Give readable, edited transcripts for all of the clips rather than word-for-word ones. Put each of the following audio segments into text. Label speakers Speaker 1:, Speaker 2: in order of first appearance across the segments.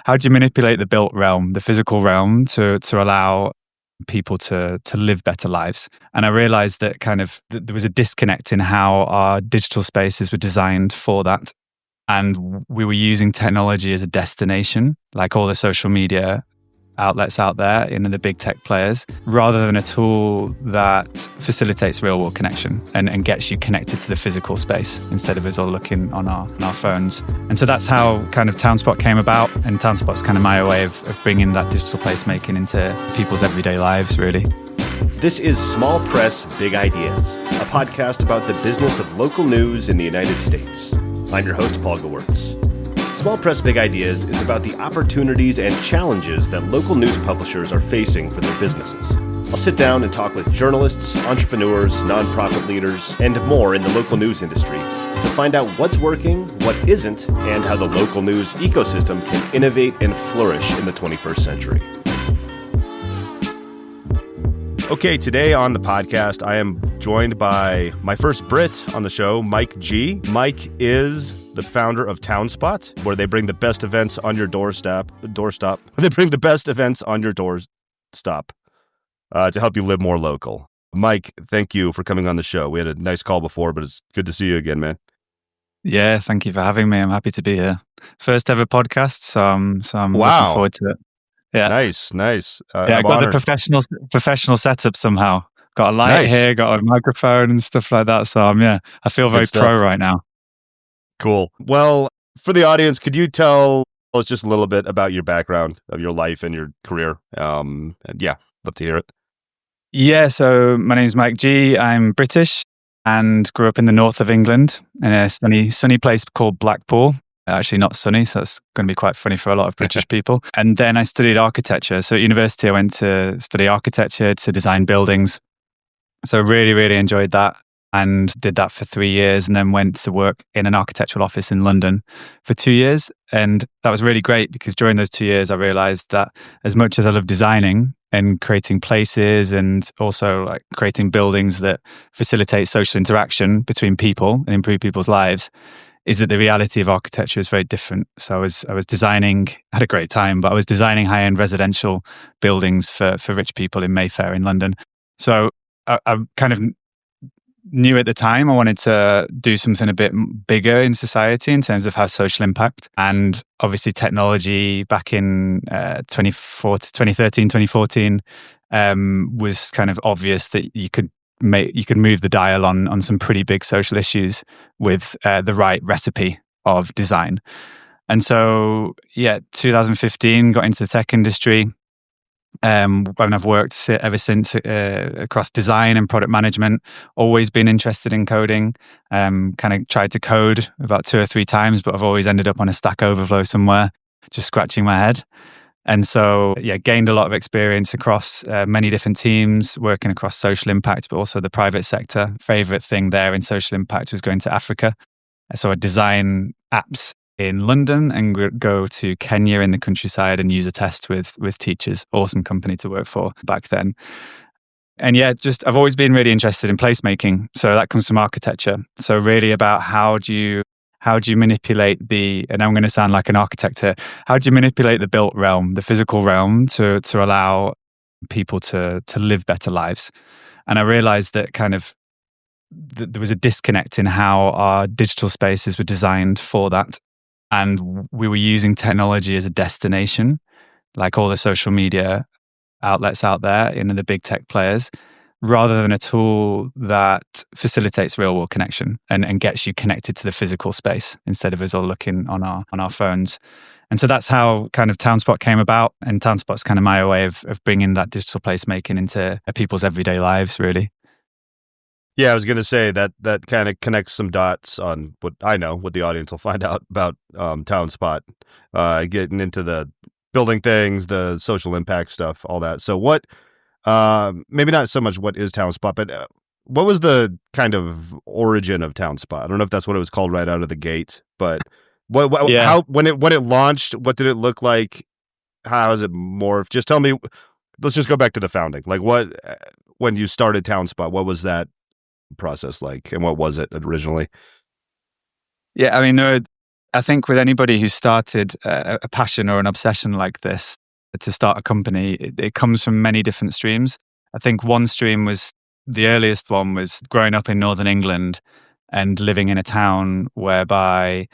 Speaker 1: how do you manipulate the built realm, the physical realm, to allow people to live better lives? And I realized that there was a disconnect in how our digital spaces were designed for that. And we were using technology as a destination, like all the social media outlets out there, the big tech players, rather than a tool that facilitates real world connection and gets you connected to the physical space instead of us all looking on our phones. And so that's how kind of TownSpot came about. And TownSpot's kind of my way of bringing that digital placemaking into people's everyday lives, really.
Speaker 2: This is Small Press, Big Ideas, a podcast about the business of local news in the United States. I'm your host, Paul Gewertz. Small Press Big Ideas is about the opportunities and challenges that local news publishers are facing for their businesses. I'll sit down and talk with journalists, entrepreneurs, nonprofit leaders, and more in the local news industry to find out what's working, what isn't, and how the local news ecosystem can innovate and flourish in the 21st century. Okay, today on the podcast, I am joined by my first Brit on the show, Mike Gyi. Mike is the founder of TownSpot, where they bring the best events on your doorstep. They bring the best events on your doorstep to help you live more local. Mike, thank you for coming on the show. We had a nice call before, but it's good to see you again, man.
Speaker 1: Yeah, thank you for having me. I'm happy to be here. First ever podcast, so I'm looking forward to it. Yeah,
Speaker 2: nice.
Speaker 1: I got the professional setup somehow. Got a light here, got a microphone and stuff like that. So I feel very pro right now.
Speaker 2: Cool. Well, for the audience, could you tell us just a little bit about your background, of your life and your career? And love to hear it.
Speaker 1: Yeah, so my name is Mike Gyi. I'm British and grew up in the north of England in a sunny place called Blackpool. Actually not sunny, so that's going to be quite funny for a lot of British people. And then I studied architecture. So at university, I went to study architecture to design buildings. So really, really enjoyed that and did that for 3 years, and then went to work in an architectural office in London for 2 years. And that was really great because during those 2 years, I realized that as much as I love designing and creating places and also like creating buildings that facilitate social interaction between people and improve people's lives, is that the reality of architecture is very different. So I was designing, had a great time, but I was designing high-end residential buildings for rich people in Mayfair in London. So I kind of knew at the time I wanted to do something a bit bigger in society in terms of how social impact. And obviously technology back in 2013, 2014 was kind of obvious that you could move the dial on some pretty big social issues with the right recipe of design. And so, 2015, got into the tech industry. And I've worked ever since across design and product management, always been interested in coding. Kind of tried to code about 2 or 3 times, but I've always ended up on a Stack Overflow somewhere, just scratching my head. And so, gained a lot of experience across many different teams, working across social impact, but also the private sector. Favorite thing there in social impact was going to Africa. So I design apps in London and go to Kenya in the countryside and user test with teachers. Awesome company to work for back then. And I've always been really interested in placemaking. So that comes from architecture. So really about how do you manipulate and I'm going to sound like an architect here, how do you manipulate the built realm, the physical realm to allow people to live better lives? And I realized that there was a disconnect in how our digital spaces were designed for that. And we were using technology as a destination, like all the social media outlets out there, the big tech players, rather than a tool that facilitates real world connection and gets you connected to the physical space instead of us all looking on our phones. And so that's how kind of TownSpot came about. And TownSpot's kind of my way of bringing that digital placemaking into people's everyday lives, really.
Speaker 2: Yeah, I was going to say that kind of connects some dots on what the audience will find out about TownSpot, getting into the building things, the social impact stuff, all that. So what, maybe not so much what is TownSpot, but what was the kind of origin of TownSpot? I don't know if that's what it was called right out of the gate, but how when it launched, what did it look like? How has it morphed? Just tell me. Let's just go back to the founding. Like when you started TownSpot, what was that process like, and what was it originally?
Speaker 1: Yeah, I mean, I think with anybody who started a passion or an obsession like this, to start a company, it comes from many different streams. I think one stream was, the earliest one was growing up in Northern England and living in a town whereby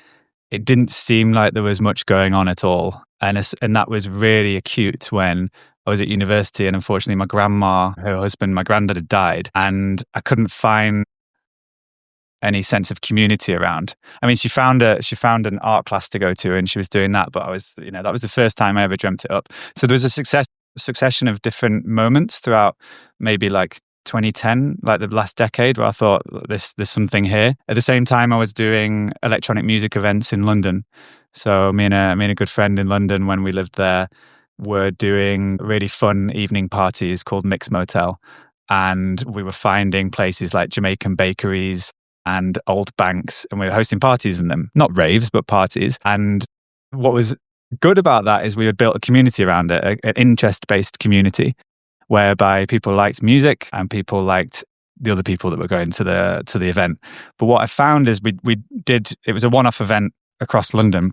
Speaker 1: it didn't seem like there was much going on at all. And that was really acute when I was at university, and unfortunately my grandma, her husband, my granddad had died, and I couldn't find any sense of community around. I mean, she found an art class to go to, and she was doing that, but that was the first time I ever dreamt it up. So there was a succession of different moments throughout maybe like 2010, like the last decade, where I thought there's something here. At the same time, I was doing electronic music events in London. So me and a good friend in London, when we lived there, were doing really fun evening parties called Mix Motel. And we were finding places like Jamaican bakeries and old banks, and we were hosting parties in them. Not raves, but parties. And what was good about that is we had built a community around it, an interest-based community, whereby people liked music and people liked the other people that were going to the event. But what I found is it was a one-off event across London.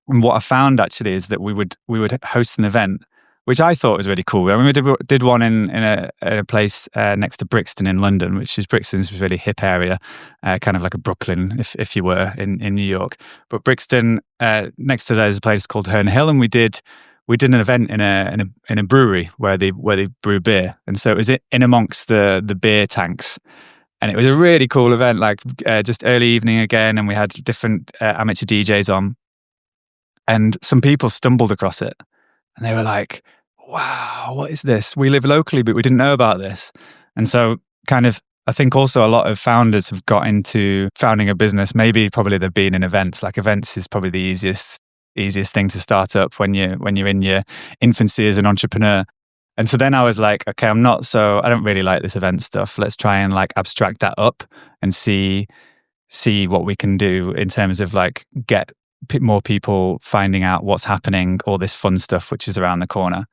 Speaker 1: And what I found actually is that we would host an event, which I thought was really cool. I mean, we did one in a place next to Brixton in London, Brixton's a really hip area, kind of like a Brooklyn, if you were in New York. But Brixton, next to there is a place called Herne Hill, and we did an event in a brewery where they brew beer, and so it was in amongst the beer tanks. And it was a really cool event, like just early evening again, and we had different amateur DJs on. And some people stumbled across it, and they were like, wow, what is this? We live locally, but we didn't know about this. And so kind of, I think also a lot of founders have got into founding a business. Maybe probably they've been in events. Like events is probably the easiest thing to start up when you're in your infancy as an entrepreneur. And so then I was like, okay, I don't really like this event stuff. Let's try and like abstract that up and see what we can do in terms of like get more people finding out what's happening, all this fun stuff which is around the corner.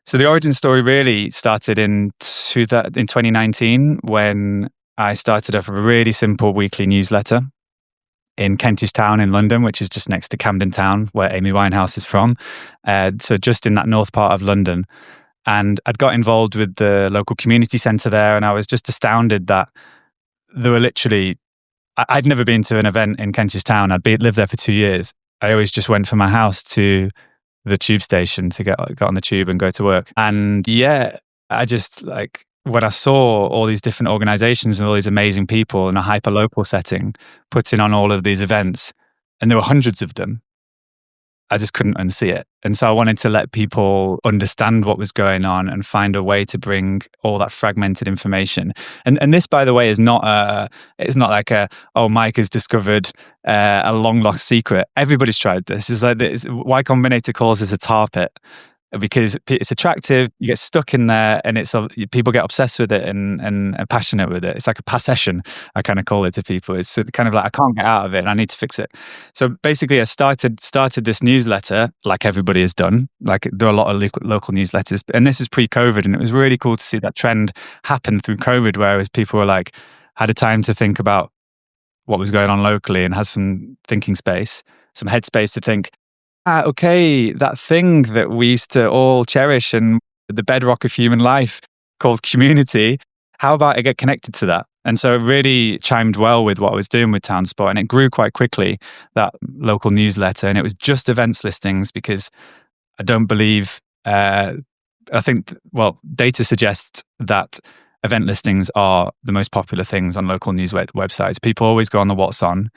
Speaker 1: So the origin story really started in 2019 when I started up a really simple weekly newsletter in Kentish Town in London, which is just next to Camden Town, where Amy Winehouse is from. So just in that north part of London. And I'd got involved with the local community centre there, and I was just astounded that there were literally, I'd never been to an event in Kentish Town. Lived there for 2 years. I always just went from my house to the tube station to get on the tube and go to work. And yeah, I just like, when I saw all these different organizations and all these amazing people in a hyperlocal setting putting on all of these events, and there were hundreds of them, I just couldn't unsee it. And so I wanted to let people understand what was going on and find a way to bring all that fragmented information. And this, by the way, is not like Mike has discovered a long lost secret. Everybody's tried this. It's like Y Combinator calls this a tar pit, because it's attractive, you get stuck in there, and people get obsessed with it and are passionate with it. It's like a possession, I kind of call it to people. It's kind of like, I can't get out of it and I need to fix it. So basically I started this newsletter like everybody has done. Like there are a lot of local newsletters, and this is pre-COVID, and it was really cool to see that trend happen through COVID, whereas people were like, had a time to think about what was going on locally and has some thinking space, some headspace to think, okay, that thing that we used to all cherish and the bedrock of human life called community, how about I get connected to that? And so it really chimed well with what I was doing with TownSpot, and it grew quite quickly, that local newsletter. And it was just events listings, because I don't believe, I think, data suggests that event listings are the most popular things on local news websites. People always go on the what's on,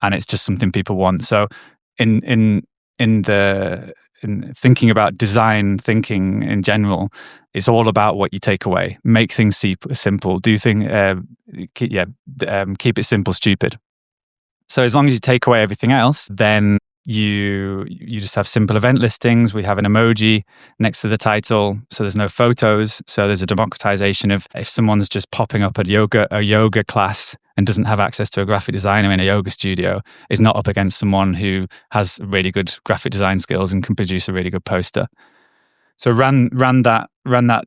Speaker 1: and it's just something people want. So in thinking about design thinking in general, it's all about what you take away. Make things simple. Keep it simple, stupid. So as long as you take away everything else, then you just have simple event listings. We have an emoji next to the title, so there's no photos. So there's a democratization of, if someone's just popping up a yoga class and doesn't have access to a graphic designer in a yoga studio, is not up against someone who has really good graphic design skills and can produce a really good poster. So ran that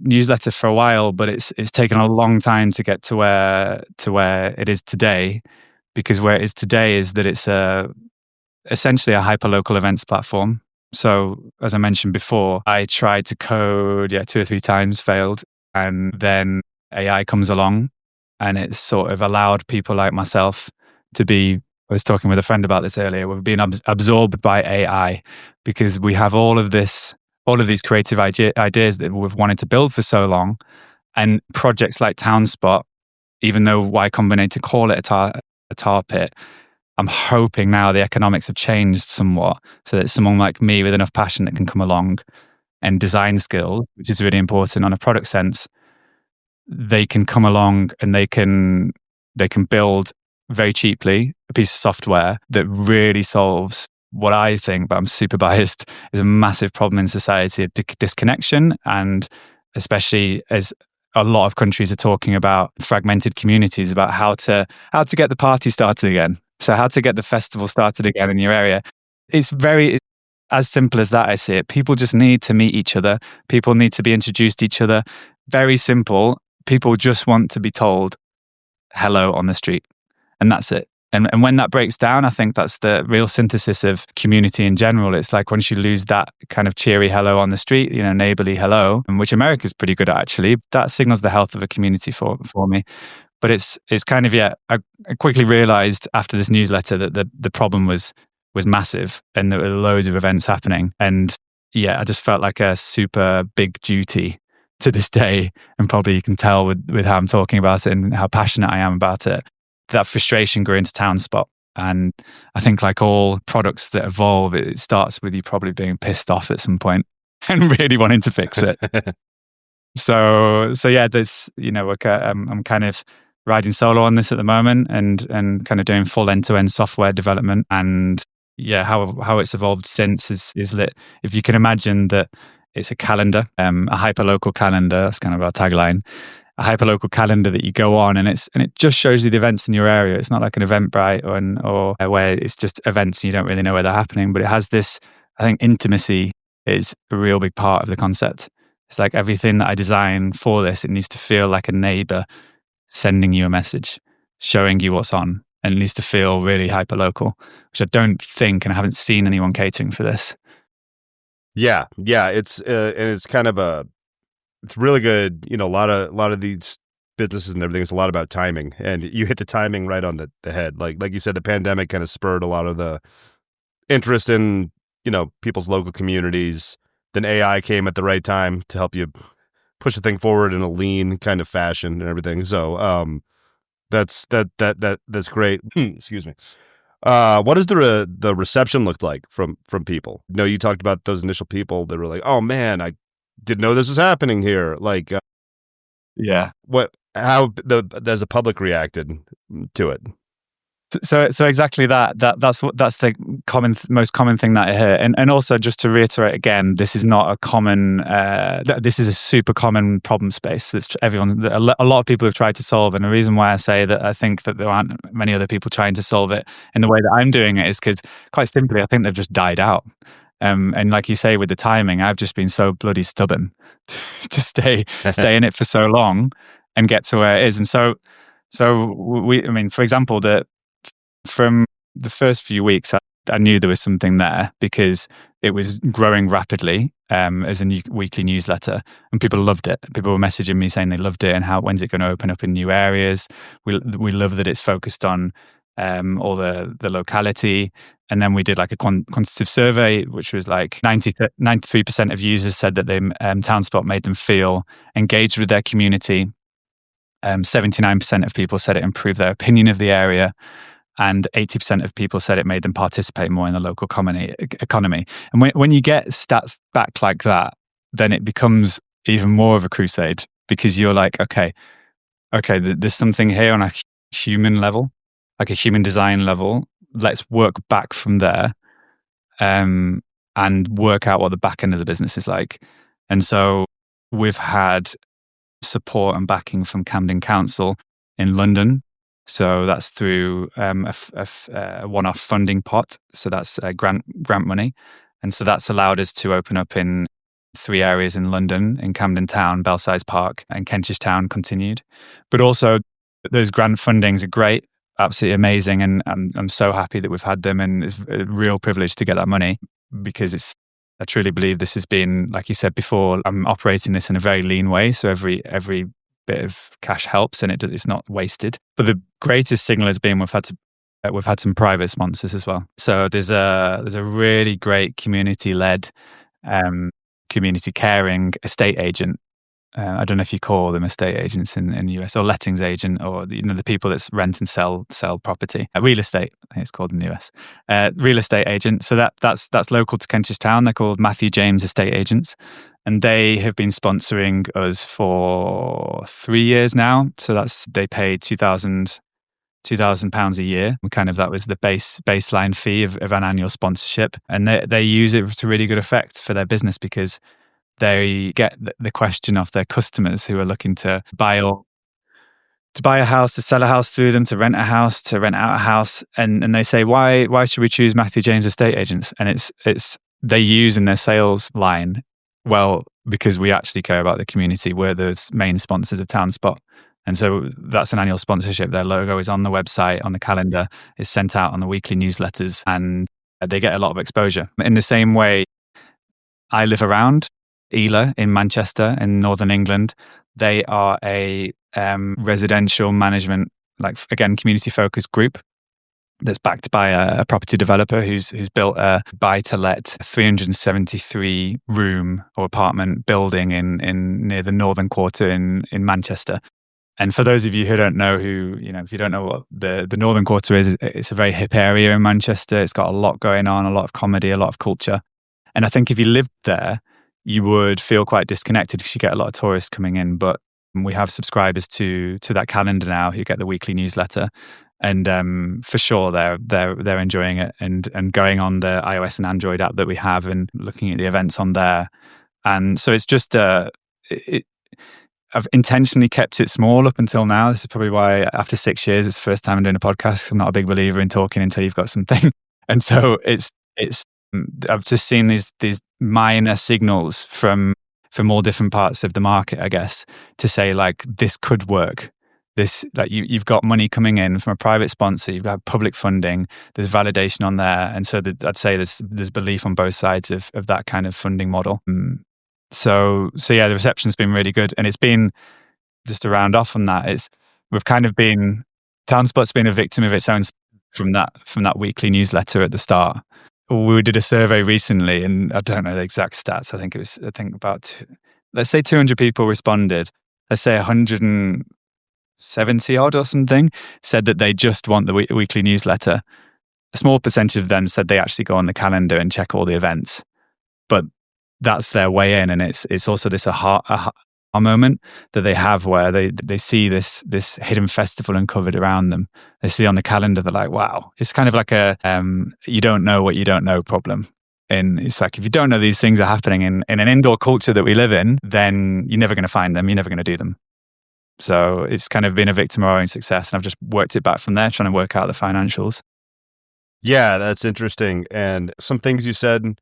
Speaker 1: newsletter for a while, but it's taken a long time to get to where it is today, because where it is today is that it's essentially a hyperlocal events platform. So as I mentioned before, I tried to code, 2 or 3 times, failed. And then AI comes along and it's sort of allowed people like myself to be, I was talking with a friend about this earlier, we've been absorbed by AI because we have all of these creative ideas that we've wanted to build for so long. And projects like TownSpot, even though Y Combinator call it a tar pit, I'm hoping now the economics have changed somewhat so that someone like me with enough passion that can come along and design skills, which is really important on a product sense, they can come along and they can build very cheaply a piece of software that really solves what I think, but I'm super biased, is a massive problem in society of disconnection, and especially as a lot of countries are talking about fragmented communities, about how to get the party started again. So how to get the festival started again in your area. It's as simple as that, I see it. People just need to meet each other. People need to be introduced to each other. Very simple. People just want to be told hello on the street. And that's it. And when that breaks down, I think that's the real synthesis of community in general. It's like once you lose that kind of cheery hello on the street, neighborly hello, and which America's pretty good at actually, that signals the health of a community for me. But it's kind of, I quickly realized after this newsletter that the problem was massive and there were loads of events happening. And I just felt like a super big duty to this day. And probably you can tell with how I'm talking about it and how passionate I am about it. That frustration grew into TownSpot. And I think like all products that evolve, it starts with you probably being pissed off at some point and really wanting to fix it. So there's, I'm kind of riding solo on this at the moment and kind of doing full end-to-end software development. And how it's evolved since is that if you can imagine that it's a calendar, a hyperlocal calendar, that's kind of our tagline, a hyperlocal calendar that you go on and it just shows you the events in your area. It's not like an Eventbrite or where it's just events and you don't really know where they're happening, but it has this, I think intimacy is a real big part of the concept. It's like everything that I design for this, it needs to feel like a neighbor sending you a message, showing you what's on, and it needs to feel really hyperlocal, which I don't think, and I haven't seen anyone catering for this.
Speaker 2: Yeah, it's and it's kind of it's really good. A lot of these businesses and everything, it's a lot about timing, and you hit the timing right on the head. Like you said, the pandemic kind of spurred a lot of the interest in people's local communities. Then AI came at the right time to help you push the thing forward in a lean kind of fashion and everything. So that's great. Excuse me. What does the reception looked like from people? You talked about those initial people that were like, "Oh man, I didn't know this was happening here." Like, how as the public reacted to it?
Speaker 1: So exactly that's the most common thing that I hear, and also just to reiterate again, this is not a common. This is a super common problem space that's a lot of people have tried to solve, and the reason why I say that I think that there aren't many other people trying to solve it in the way that I'm doing it is because, quite simply, I think they've just died out. And like you say with the timing, I've just been so bloody stubborn to stay in it for so long and get to where it is, and so for example, from the first few weeks, I knew there was something there because it was growing rapidly as a weekly newsletter, and people loved it. People were messaging me saying they loved it and when's it going to open up in new areas. We love that it's focused on all the locality. And then we did like a quantitative survey, which was like 93% of users said that TownSpot made them feel engaged with their community. 79% of people said it improved their opinion of the area. And 80% of people said it made them participate more in the local economy. And when you get stats back like that, then it becomes even more of a crusade because you're like, okay, there's something here on a human level, like a human design level. Let's work back from there and work out what the back end of the business is like. And so we've had support and backing from Camden Council in London. So that's through a one-off funding pot. So that's grant money. And so that's allowed us to open up in 3 areas in London, in Camden Town, Belsize Park, and Kentish Town continued. But also those grant fundings are great. absolutely amazing, and I'm so happy that we've had them, and it's a real privilege to get that money, because I truly believe this has been, like you said before, I'm operating this in a very lean way, so every bit of cash helps, and it's not wasted. But the greatest signal has been we've had some private sponsors as well. So there's a really great community led, community caring estate agent. I don't know if you call them estate agents in the US, or lettings agent, or the people that rent and sell property. Real estate, I think it's called in the US. Real estate agent. So that's local to Kentish Town. They're called Matthew James Estate Agents, and they have been sponsoring us for 3 years now. So they pay £2,000 a year. That was the baseline fee of an annual sponsorship, and they use it to really good effect for their business, because they get the question of their customers who are looking to buy a house, to sell a house through them, to rent a house, to rent out a house, and they say, why should we choose Matthew James Estate Agents? And it's they use in their sales line, well, because we actually care about the community. We're the main sponsors of TownSpot. And so that's an annual sponsorship. Their logo is on the website, on the calendar, is sent out on the weekly newsletters, and they get a lot of exposure. In the same way, I live around Ela in Manchester in Northern England. They are a residential management, again, community-focused group that's backed by a property developer who's built a buy-to-let 373-room or apartment building in near the Northern Quarter in Manchester. And for those of you who don't know if you don't know what the Northern Quarter is, it's a very hip area in Manchester. It's got a lot going on, a lot of comedy, a lot of culture. And I think if you lived there, you would feel quite disconnected, because you get a lot of tourists coming in. But we have subscribers to that calendar now who get the weekly newsletter, and for sure they're enjoying it, and going on the iOS and Android app that we have and looking at the events on there. And so it's just I've intentionally kept it small up until now. This is probably why after 6 years, it's the first time I'm doing a podcast. I'm not a big believer in talking until you've got something. And so I've just seen these minor signals from all different parts of the market, I guess, to say this could work. This, you've got money coming in from a private sponsor, you've got public funding, there's validation on there. And so I'd say there's belief on both sides of that kind of funding model. So yeah, the reception's been really good. And it's been, just to round off on that, TownSpot's been a victim of its own from that weekly newsletter at the start. We did a survey recently, and I don't know the exact stats. I think about, let's say 200 people responded. Let's say 170 odd or something said that they just want the weekly newsletter. A small percentage of them said they actually go on the calendar and check all the events. But that's their way in, and it's also this aha moment that they have, where they see this hidden festival uncovered around them. They see on the calendar, they're like, wow. It's kind of like a you don't know what you don't know problem. And it's like, if you don't know these things are happening in an indoor culture that we live in, then you're never going to find them. You're never going to do them. So it's kind of been a victim of our own success, and I've just worked it back from there, trying to work out the financials.
Speaker 2: Yeah, that's interesting. And some things you said.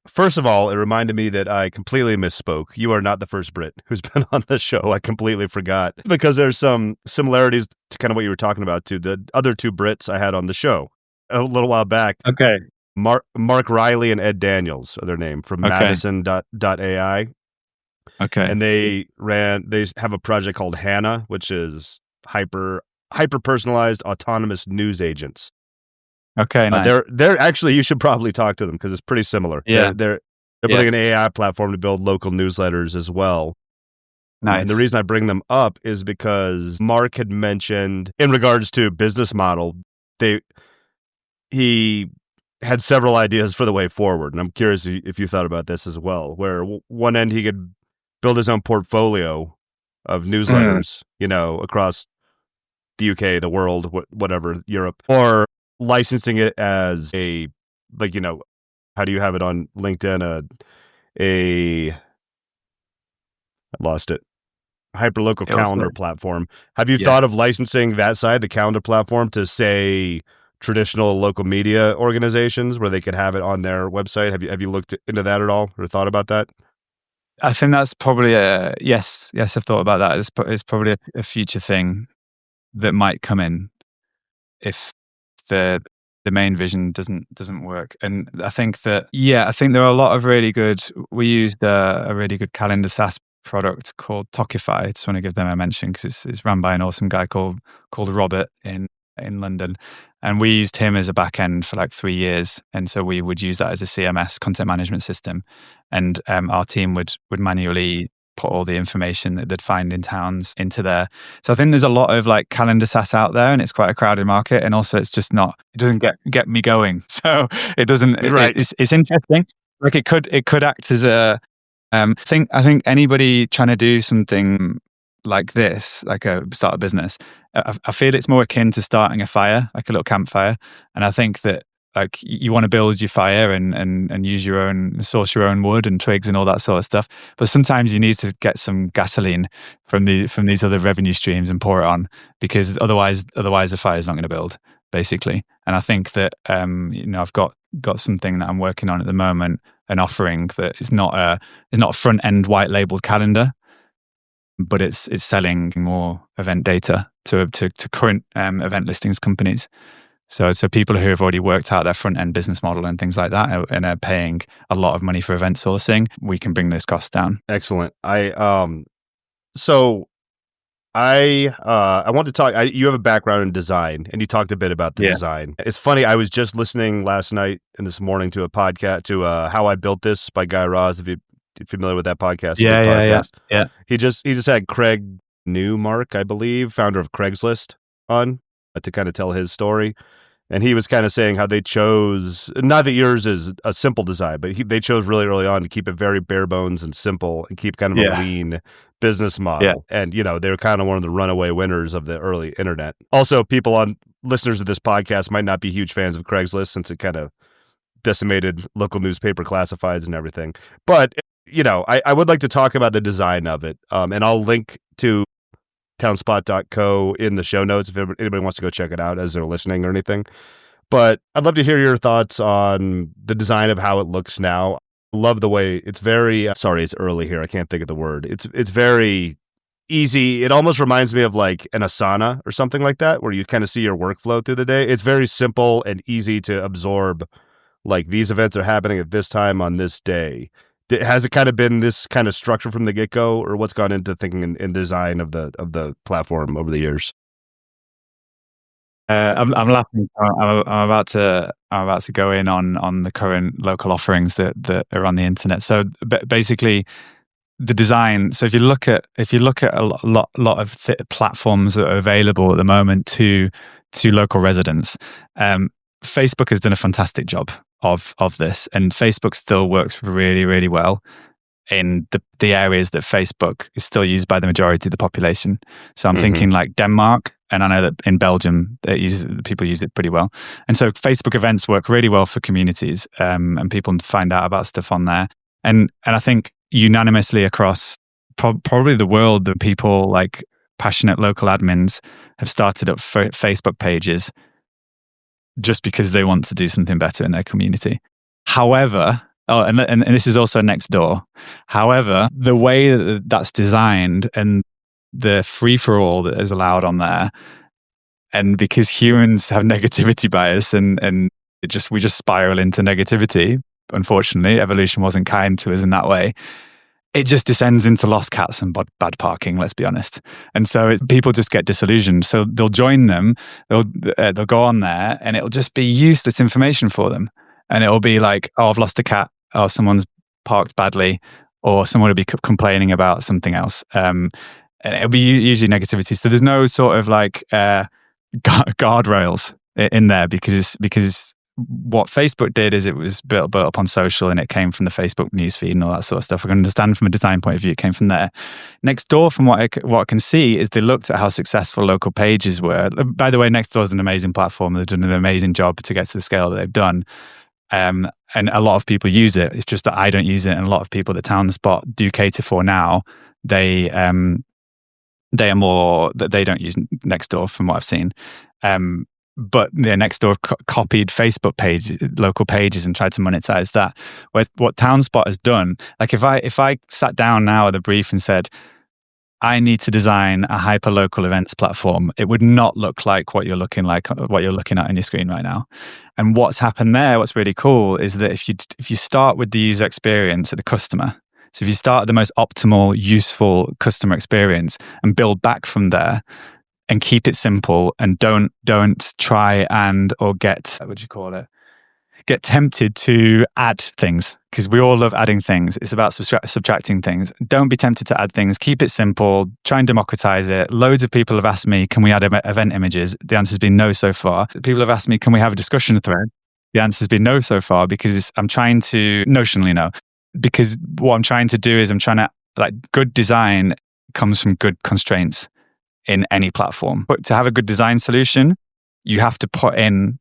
Speaker 2: First of all, it reminded me that I completely misspoke. You are not the first Brit who's been on the show. I completely forgot, because there's some similarities to kind of what you were talking about to the other two Brits I had on the show a little while back.
Speaker 1: Okay.
Speaker 2: Mark Riley and Ed Daniels are their name, from Madison.ai.
Speaker 1: Okay.
Speaker 2: And they have a project called Hannah, which is hyper personalized autonomous news agents.
Speaker 1: Okay, nice.
Speaker 2: They're actually, you should probably talk to them, because it's pretty similar.
Speaker 1: Yeah.
Speaker 2: They're building an AI platform to build local newsletters as well.
Speaker 1: Nice.
Speaker 2: And the reason I bring them up is because Mark had mentioned, in regards to business model, he had several ideas for the way forward. And I'm curious if you thought about this as well, where one end he could build his own portfolio of newsletters, across the UK, the world, whatever, Europe, or licensing it as a, how do you have it on LinkedIn? I lost it. Hyperlocal calendar platform. Have you thought of licensing that side, the calendar platform, to, say, traditional local media organizations, where they could have it on their website? Have you looked into that at all, or thought about that?
Speaker 1: I think that's probably yes. I've thought about that. It's probably a future thing that might come in. if the main vision doesn't work. And I think that I think there are a lot of really good. We used a really good calendar SaaS product called Talkify. I just want to give them a mention because it's run by an awesome guy called Robert in London, and we used him as a back end for like 3 years. And so we would use that as a CMS, content management system, and our team would manually put all the information that they'd find in towns into there. So I think there's a lot of like calendar SaaS out there, and it's quite a crowded market. And also, it's just not. It doesn't get me going. So it doesn't.
Speaker 2: Right.
Speaker 1: It's interesting. Like it could act as a thing. I think anybody trying to do something like this, like start a business, I feel it's more akin to starting a fire, like a little campfire. And I think that like you want to build your fire and use source your own wood and twigs and all that sort of stuff. But sometimes you need to get some gasoline from these other revenue streams and pour it on, because otherwise the fire is not going to build, basically. And I think that I've got something that I'm working on at the moment, an offering that is not a front end white labeled calendar, but it's selling more event data to current event listings companies. So people who have already worked out their front end business model and things like that and are paying a lot of money for event sourcing, we can bring those costs down.
Speaker 2: Excellent. I want to talk. You have a background in design, and you talked a bit about the design. It's funny. I was just listening last night and this morning to a podcast to How I Built This by Guy Raz. If you're familiar with that podcast,
Speaker 1: Yeah.
Speaker 2: He just had Craig Newmark, I believe, founder of Craigslist, on to kind of tell his story. And he was kind of saying how they chose, not that yours is a simple design, but they chose really early on to keep it very bare bones and simple and keep kind of a lean business model. Yeah. And, they were kind of one of the runaway winners of the early internet. Also, listeners of this podcast might not be huge fans of Craigslist since it kind of decimated local newspaper classifieds and everything. But, I would like to talk about the design of it. And I'll link to TownSpot.co in the show notes if anybody wants to go check it out as they're listening or anything. But I'd love to hear your thoughts on the design of how it looks now. I love the way it's very, sorry, it's early here. I can't think of the word. It's very easy. It almost reminds me of like an Asana or something like that, where you kind of see your workflow through the day. It's very simple and easy to absorb. Like, these events are happening at this time on this day. Has it kind of been this kind of structure from the get-go, or what's gone into thinking in design of the platform over the years?
Speaker 1: I'm laughing. I'm about to go in on the current local offerings that are on the internet. So basically, the design. So if you look at a lot of platforms that are available at the moment to local residents, Facebook has done a fantastic job of this, and Facebook still works really, really well in the areas that Facebook is still used by the majority of the population. So I'm thinking like Denmark, and I know that in Belgium people use it pretty well. And so Facebook events work really well for communities, and people find out about stuff on there. And I think unanimously across probably the world, the people like passionate local admins have started up Facebook pages just because they want to do something better in their community. However, and this is also next door. However, the way that's designed and the free-for-all that is allowed on there, and because humans have negativity bias and we just spiral into negativity, unfortunately, evolution wasn't kind to us in that way. It just descends into lost cats and bad parking, let's be honest. And so people just get disillusioned. So they'll join them, they'll go on there, and it'll just be useless information for them. And it'll be like, oh, I've lost a cat, or someone's parked badly, or someone will be complaining about something else. And it'll be usually negativity. So there's no sort of like guardrails in there, because what Facebook did is it was built up on social, and it came from the Facebook newsfeed and all that sort of stuff. I can understand from a design point of view, it came from there. Next door, from what I can see, is they looked at how successful local pages were. By the way, Nextdoor is an amazing platform. They've done an amazing job to get to the scale that they've done. And a lot of people use it. It's just that I don't use it, and a lot of people that TownSpot do cater for now, they are more that they don't use Nextdoor from what I've seen. But Nextdoor copied Facebook pages, local pages, and tried to monetize that. Whereas what TownSpot has done, like if I sat down now with a brief and said, I need to design a hyperlocal events platform. It would not look like what you're looking at on your screen right now. And what's happened there, what's really cool, is that if you start with the user experience at the customer, so if you start at the most optimal, useful customer experience and build back from there, and keep it simple, and don't try or get, what would you call it? Get tempted to add things, because we all love adding things. It's about subtracting things. Don't be tempted to add things. Keep it simple. Try and democratize it. Loads of people have asked me, can we add event images? The answer's been no so far. People have asked me, can we have a discussion thread? The answer's been no so far, because I'm trying to, notionally no, because what I'm trying to do is good design comes from good constraints in any platform. But to have a good design solution, you have to put in,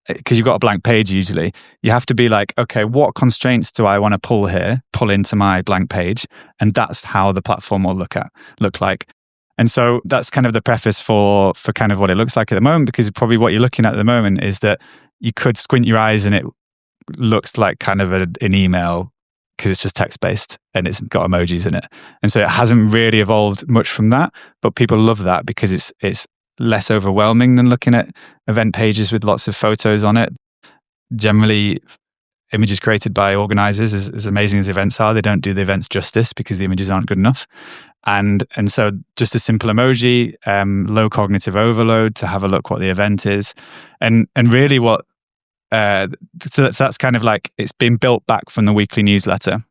Speaker 1: because you've got a blank page usually, you have to be like, okay, what constraints do I want to pull into my blank page? And that's how the platform will look like. And so that's kind of the preface for kind of what it looks like at the moment, because probably what you're looking at the moment is that you could squint your eyes and it looks like kind of an email, because it's just text-based and it's got emojis in it. And so it hasn't really evolved much from that, but people love that because it's less overwhelming than looking at event pages with lots of photos on it. Generally, images created by organizers, as amazing as events are, they don't do the events justice because the images aren't good enough. And so just a simple emoji, low cognitive overload to have a look what the event is. And really so that's kind of like, it's been built back from the weekly newsletter,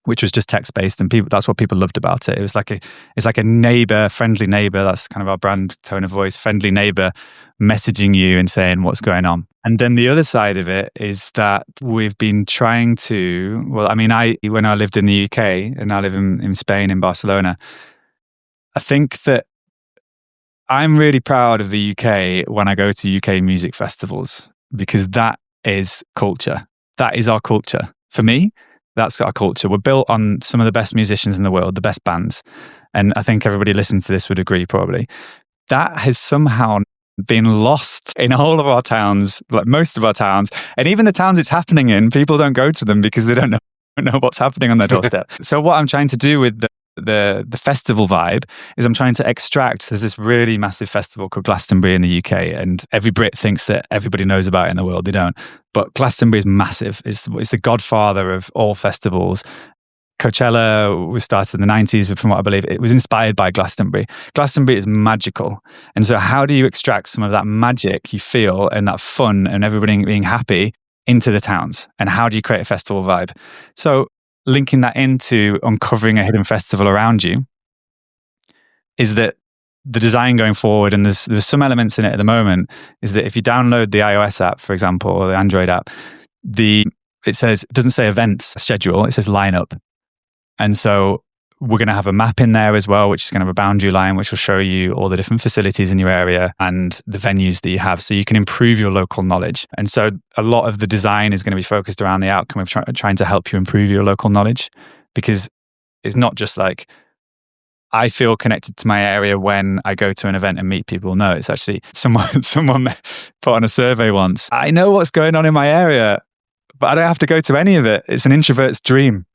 Speaker 1: which was just text-based, and that's what people loved about it. It's like a friendly neighbor. That's kind of our brand tone of voice, friendly neighbor messaging you and saying what's going on. And then the other side of it is that we've been trying to, when I lived in the UK, and now live in Spain, in Barcelona, I think that I'm really proud of the UK when I go to UK music festivals, because that is culture. That is our culture. For me, that's our culture. We're built on some of the best musicians in the world, the best bands. And I think everybody listening to this would agree probably. That has somehow been lost in all of our towns, like most of our towns. And even the towns it's happening in, people don't go to them because they don't know what's happening on their doorstep. So what I'm trying to do with the festival vibe is I'm trying to extract, there's this really massive festival called Glastonbury in the UK, and every Brit thinks that everybody knows about it in the world. They don't. But Glastonbury is massive. It's the godfather of all festivals. Coachella was started in the 90s, from what I believe. It was inspired by Glastonbury. Glastonbury is magical. And so how do you extract some of that magic you feel and that fun and everybody being happy into the towns? And how do you create a festival vibe? So linking that into uncovering a hidden festival around you is that the design going forward, and there's some elements in it at the moment, is that if you download the iOS app, for example, or the Android app, it doesn't say events schedule, it says lineup. And so we're going to have a map in there as well, which is going to have a boundary line, which will show you all the different facilities in your area and the venues that you have, so you can improve your local knowledge. And so a lot of the design is going to be focused around the outcome of trying to help you improve your local knowledge, because it's not just like, I feel connected to my area when I go to an event and meet people. No, it's actually someone put on a survey once, I know what's going on in my area, but I don't have to go to any of it. It's an introvert's dream.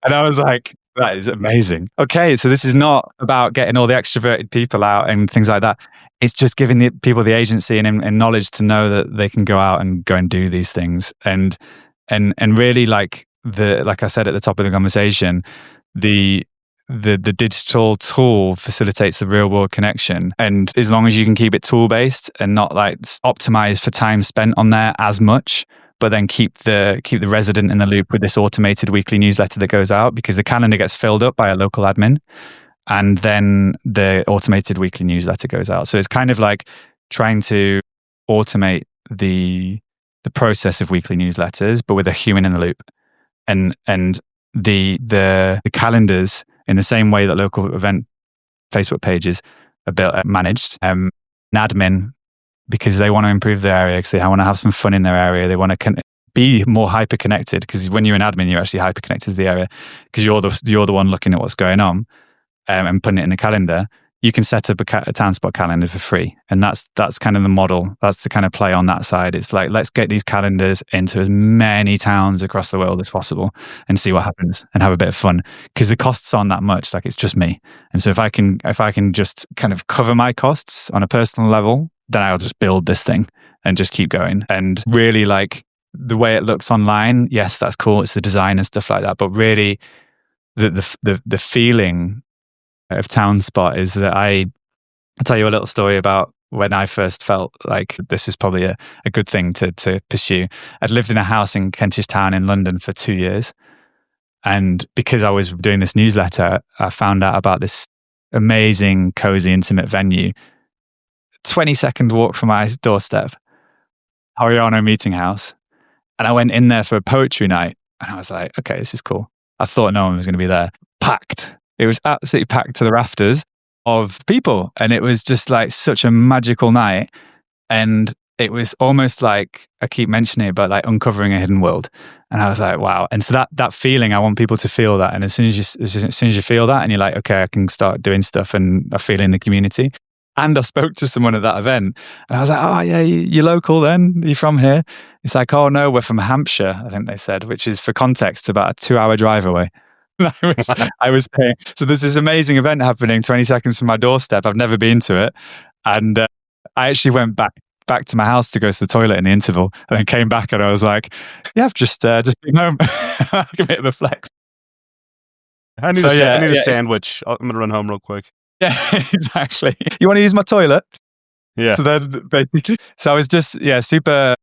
Speaker 1: And I was like, that is amazing. Okay, so this is not about getting all the extroverted people out and things like that. It's just giving the people the agency and knowledge to know that they can go out and go and do these things. And really, like I said at the top of the conversation, the digital tool facilitates the real world connection. And as long as you can keep it tool based and not like optimized for time spent on there as much, but then keep the resident in the loop with this automated weekly newsletter that goes out, because the calendar gets filled up by a local admin, and then the automated weekly newsletter goes out. So it's kind of like trying to automate the process of weekly newsletters, but with a human in the loop, and the calendars, in the same way that local event Facebook pages are built, managed, an admin, because they want to improve their area, because they want to have some fun in their area. They want to be more hyper connected, because when you're an admin, you're actually hyper connected to the area, because you're the one looking at what's going on and putting it in the calendar. you can set up a TownSpot calendar for free. And that's kind of the model. That's the kind of play on that side. It's like, let's get these calendars into as many towns across the world as possible and see what happens and have a bit of fun. Because the costs aren't that much. Like, it's just me. And so if I can just kind of cover my costs on a personal level, then I'll just build this thing and just keep going. And really, like, the way it looks online, yes, that's cool. It's the design and stuff like that. But really, the feeling of TownSpot is that I'll tell you a little story about when I first felt like this is probably a good thing to pursue. I'd lived in a house in Kentish Town in London for 2 years. And because I was doing this newsletter, I found out about this amazing, cozy, intimate venue, 20-second walk from my doorstep, Horiano Meeting House. And I went in there for a poetry night and I was like, okay, this is cool. I thought no one was going to be there. Packed. It was absolutely packed to the rafters of people. And it was just like such a magical night. And it was almost like, I keep mentioning it, but like uncovering a hidden world. And I was like, wow. And so that feeling, I want people to feel that. And as soon as you feel that and you're like, okay, I can start doing stuff and I feel in the community. And I spoke to someone at that event and I was like, oh yeah, you're local then? Are you from here? It's like, oh no, we're from Hampshire, I think they said, which is, for context, about a 2-hour drive away. I was saying, so there's this amazing event happening 20 seconds from my doorstep. I've never been to it. And I actually went back to my house to go to the toilet in the interval and then came back and I was like, yeah, I've just been home. A bit of a flex.
Speaker 2: I need a sandwich. I'm going to run home real quick.
Speaker 1: Yeah, exactly. You want to use my toilet?
Speaker 2: Yeah.
Speaker 1: So then basically, so I was just, super,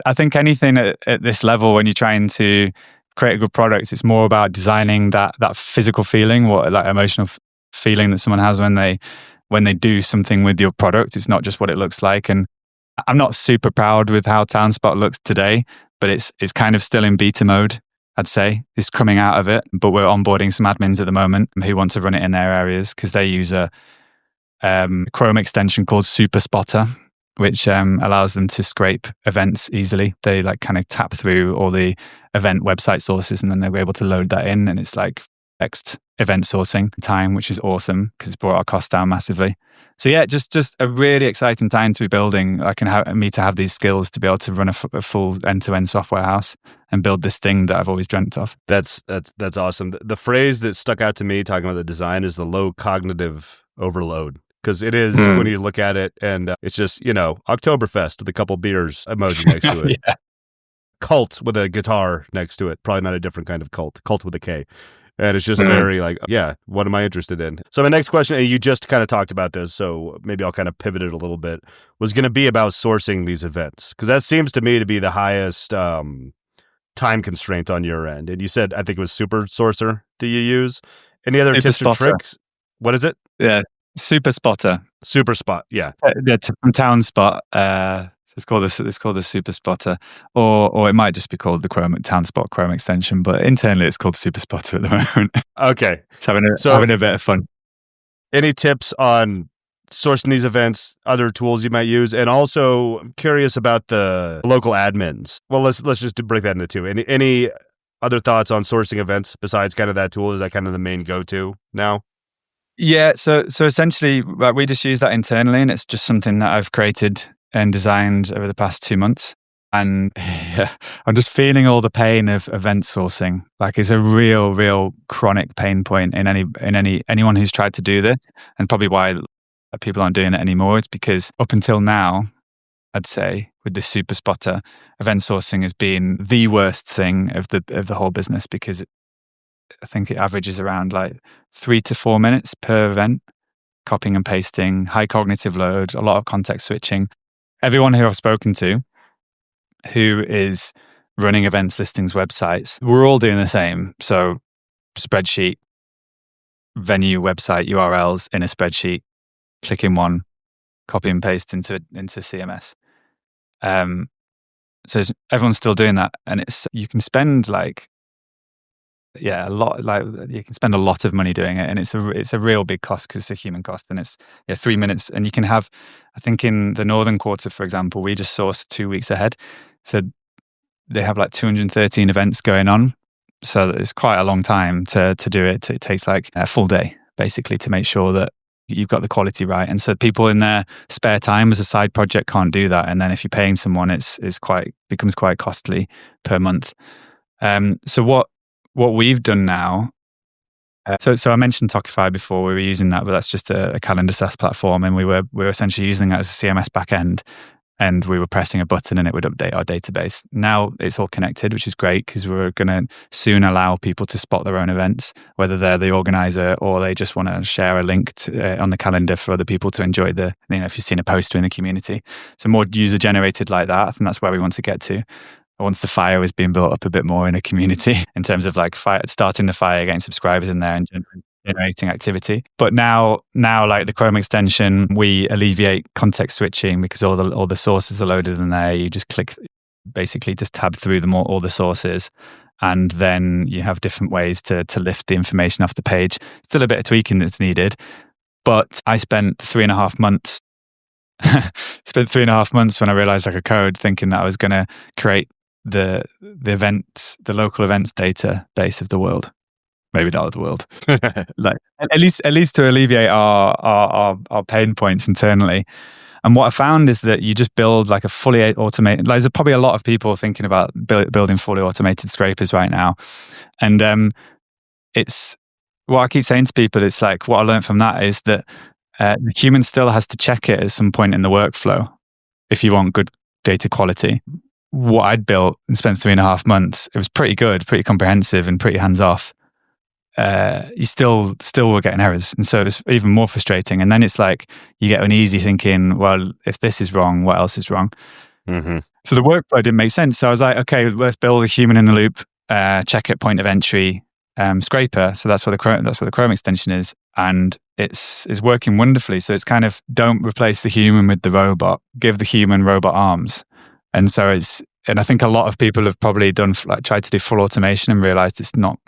Speaker 1: I think anything at this level, when you're trying to create a good product, it's more about designing that physical feeling, what like emotional feeling that someone has when they do something with your product. It's not just what it looks like. And I'm not super proud with how TownSpot looks today, but it's kind of still in beta mode, I'd say. It's coming out of it, but we're onboarding some admins at the moment who want to run it in their areas because they use a Chrome extension called Super Spotter, which allows them to scrape events easily. They like kind of tap through all the event website sources and then they'll be able to load that in, and it's like next event sourcing time, which is awesome because it's brought our costs down massively. So yeah, just a really exciting time to be building. I can have me to have these skills to be able to run a full end-to-end software house and build this thing that I've always dreamt of.
Speaker 2: That's awesome. The phrase that stuck out to me talking about the design is the low cognitive overload. Because it is when you look at it and it's just, Oktoberfest with a couple beers emoji next to it.
Speaker 1: Yeah.
Speaker 2: Cult with a guitar next to it. Probably not a different kind of cult. Cult with a K. And it's just very like, what am I interested in? So my next question, and you just kind of talked about this, so maybe I'll kind of pivot it a little bit, was going to be about sourcing these events. Because that seems to me to be the highest time constraint on your end. And you said, I think it was Super Sourcer that you use. Any other tips or tricks? What is it?
Speaker 1: Yeah, Super Spotter.
Speaker 2: Super Spot, yeah.
Speaker 1: From TownSpot. It's called the Super Spotter, or it might just be called the TownSpot Chrome extension. But internally, it's called Super Spotter at the moment.
Speaker 2: Okay,
Speaker 1: it's having a bit of fun.
Speaker 2: Any tips on sourcing these events? Other tools you might use, and also I'm curious about the local admins. Well, let's just break that into two. Any other thoughts on sourcing events besides kind of that tool? Is that kind of the main go-to now?
Speaker 1: Yeah. So essentially, we just use that internally, and it's just something that I've created and designed over the past 2 months. And I'm just feeling all the pain of event sourcing. Like, it's a real chronic pain point in anyone who's tried to do this, and probably why people aren't doing it anymore. It's because up until now, I'd say with this Super Spotter, event sourcing has been the worst thing of the whole business, because I think it averages around like 3 to 4 minutes per event, copying and pasting, high cognitive load, a lot of context switching. Everyone who I've spoken to who is running events, listings, websites, we're all doing the same. So spreadsheet, venue, website, URLs in a spreadsheet, click in one, copy and paste into CMS. So everyone's still doing that. And you can spend a lot of money doing it, and it's a real big cost because it's a human cost, and it's 3 minutes, and you can have, I think in the Northern Quarter, for example, we just sourced 2 weeks ahead, so they have like 213 events going on, so it's quite a long time to do it. It takes like a full day basically to make sure that you've got the quality right. And so people in their spare time as a side project can't do that. And then if you're paying someone, it's becomes quite costly per month. So what we've done now, so I mentioned Talkify before. We were using that, but that's just a calendar SaaS platform, and we were essentially using that as a CMS backend. And we were pressing a button and it would update our database. Now it's all connected, which is great because we're going to soon allow people to spot their own events, whether they're the organizer or they just want to share a link on the calendar for other people to enjoy if you've seen a poster in the community. So more user generated like that. I think that's where we want to get to. Once the fire is being built up a bit more in a community in terms of like starting the fire, getting subscribers in there and generating activity. But now like the Chrome extension, we alleviate context switching because all the sources are loaded in there. You just basically just tab through them all the sources, and then you have different ways to lift the information off the page. Still a bit of tweaking that's needed, but I spent 3.5 months when I realized I could code, thinking that I was going to create the local events database of the world. Maybe not of the world. Like at least to alleviate our pain points internally. And what I found is that you just build like a fully automated. Like, there's probably a lot of people thinking about building fully automated scrapers right now, and it's what I keep saying to people. It's like what I learned from that is that the human still has to check it at some point in the workflow if you want good data quality. What I'd built and spent 3.5 months, it was pretty good, pretty comprehensive, and pretty hands off. You still were getting errors, and so it's even more frustrating. And then it's like you get uneasy thinking, well, if this is wrong, what else is wrong? Mm-hmm. So the workflow didn't make sense. So I was like, okay, let's build a human in the loop check at point of entry scraper. So that's what the Chrome extension is, and it's working wonderfully. So it's kind of don't replace the human with the robot, give the human robot arms. And so and I think a lot of people have probably tried to do full automation and realized it's not.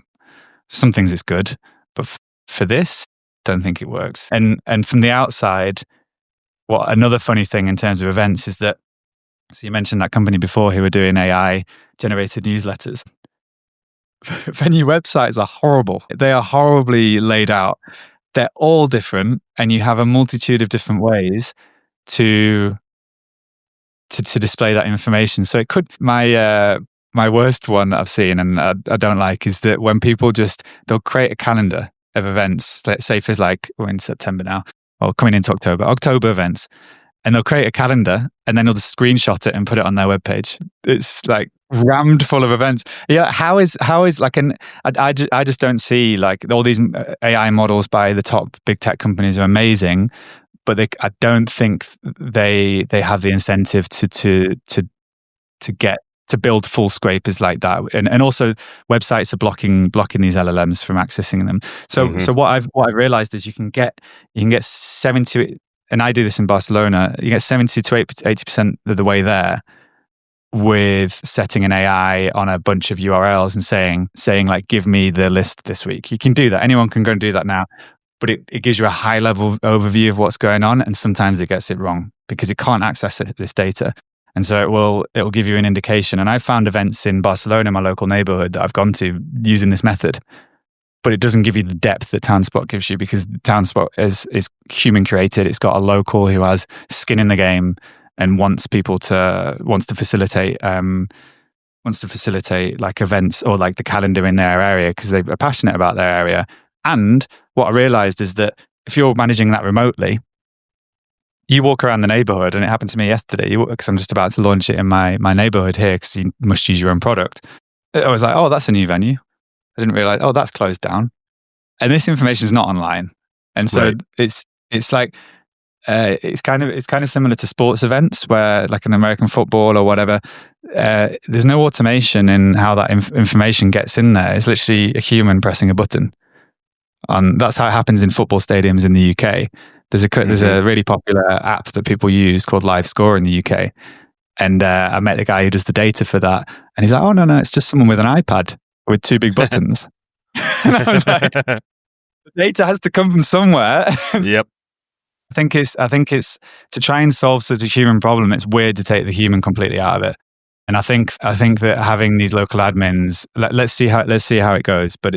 Speaker 1: Some things it's good, but for this, don't think it works. And from the outside, another funny thing in terms of events is that, so you mentioned that company before who were doing AI generated newsletters. Venue websites are horrible. They are horribly laid out. They're all different, and you have a multitude of different ways to display that information. So it could my worst one that I've seen and I don't like is that when people they'll create a calendar of events, let's say for like we're in September now, or coming into October events, and they'll create a calendar and then they'll just screenshot it and put it on their webpage. It's like rammed full of events. Yeah, how is like I just don't see like all these AI models by the top big tech companies are amazing, but I don't think they have the incentive to get to build full scrapers like that, and also websites are blocking these LLMs from accessing them. So so what I've realized is you can get 70, and I do this in Barcelona. You get 70 to 80% of the way there with setting an AI on a bunch of URLs and saying like, give me the list this week. You can do that. Anyone can go and do that now, but it gives you a high level overview of what's going on, and sometimes it gets it wrong because it can't access this data. And so it will give you an indication. And I found events in Barcelona, my local neighborhood, that I've gone to using this method. But it doesn't give you the depth that TownSpot gives you because TownSpot is human created. It's got a local who has skin in the game and wants to facilitate like events or like the calendar in their area because they are passionate about their area. And what I realized is that if you're managing that remotely, you walk around the neighborhood, and it happened to me yesterday because I'm just about to launch it in my neighborhood here because you must use your own product. I was like, oh, that's a new venue. I didn't realize, oh, that's closed down. And this information is not online. And so it's like, it's kind of similar to sports events where like an American football or whatever, there's no automation in how that information gets in there. It's literally a human pressing a button. That's how it happens in football stadiums in the UK. There's a really popular app that people use called Live Score in the UK. And I met the guy who does the data for that. And he's like, oh, no, it's just someone with an iPad with two big buttons. And I was like, the data has to come from somewhere.
Speaker 2: Yep.
Speaker 1: I think it's to try and solve such a human problem, it's weird to take the human completely out of it. And I think that having these local admins, let's see how it goes. But